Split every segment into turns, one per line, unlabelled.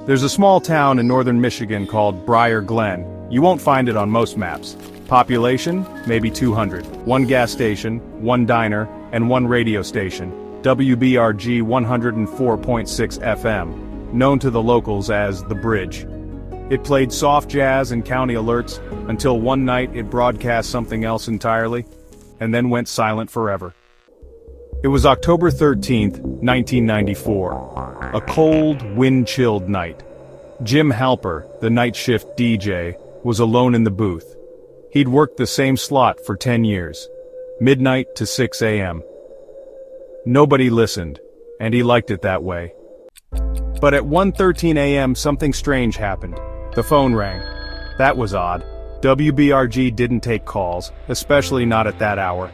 There's a small town in northern Michigan called Briar Glen. You won't find it on most maps. Population, maybe 200. One gas station, one diner, and one radio station, WBRG 104.6 FM, known to the locals as The Bridge. It played soft jazz and county alerts, until one night it broadcast something else entirely, and then went silent forever. It was October 13th, 1994. A cold, wind-chilled night. Jim Halper, the night shift DJ, was alone in the booth. He'd worked the same slot for 10 years. Midnight to 6 a.m. Nobody listened, and he liked it that way. But at 1:13 a.m. something strange happened. The phone rang. That was odd. WBRG didn't take calls, especially not at that hour.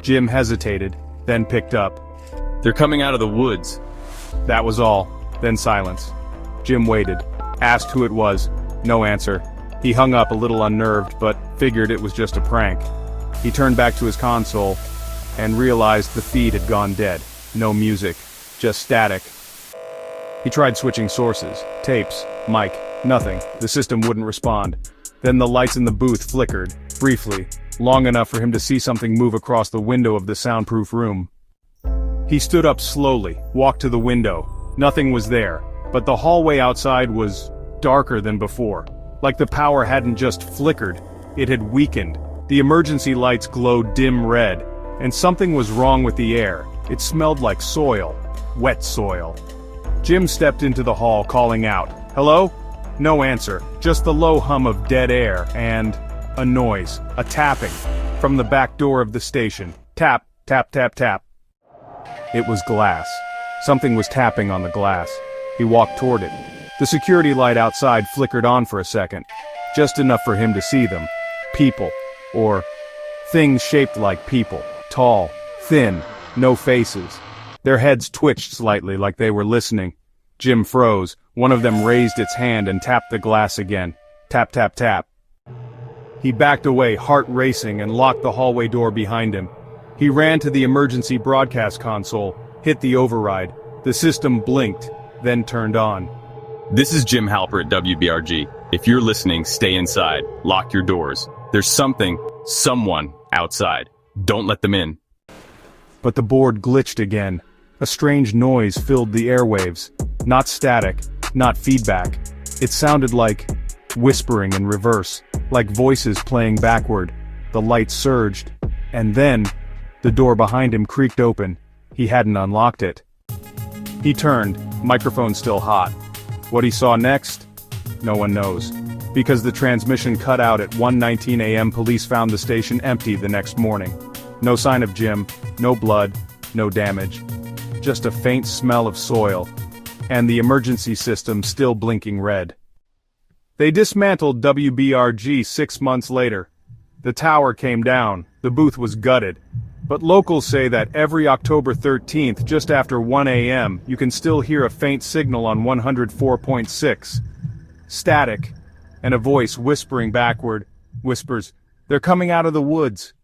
Jim hesitated, then picked up.
"They're coming out of the woods."
That was all, then silence. Jim waited, asked who it was, no answer. He hung up a little unnerved, but figured it was just a prank. He turned back to his console, and realized the feed had gone dead. No music, just static. He tried switching sources, tapes, mic, nothing. The system wouldn't respond. Then the lights in the booth flickered, briefly, long enough for him to see something move across the window of the soundproof room. He stood up slowly, walked to the window. Nothing was there, but the hallway outside was darker than before. Like the power hadn't just flickered, it had weakened. The emergency lights glowed dim red, and something was wrong with the air. It smelled like soil, wet soil. Jim stepped into the hall, calling out, "Hello?" No answer, just the low hum of dead air, and a noise, a tapping, from the back door of the station. Tap, tap, tap, tap. It was glass. Something was tapping on the glass. He walked toward it. The security light outside flickered on for a second, just enough for him to see them. People, or things shaped like people, tall, thin, no faces. Their heads twitched slightly like they were listening. Jim froze. One of them raised its hand and tapped the glass again. Tap, tap, tap. He backed away, heart racing, and locked the hallway door behind him. He ran to the emergency broadcast console, hit the override. The system blinked, then turned on.
"This is Jim Halper at WBRG. If you're listening, stay inside. Lock your doors. There's someone outside. Don't let them in."
But the board glitched again. A strange noise filled the airwaves. Not static, not feedback. It sounded like whispering in reverse, like voices playing backward. The light surged, and then the door behind him creaked open. He hadn't unlocked it. He turned, microphone still hot. What he saw next? No one knows. Because the transmission cut out at 1:19 a.m. Police found the station empty the next morning. No sign of Jim, no blood, no damage. Just a faint smell of soil, and the emergency system still blinking red. They dismantled WBRG 6 months later. The tower came down, the booth was gutted. But locals say that every October 13th, just after 1 a.m., you can still hear a faint signal on 104.6. Static, and a voice whispering backward, whispers, "They're coming out of the woods."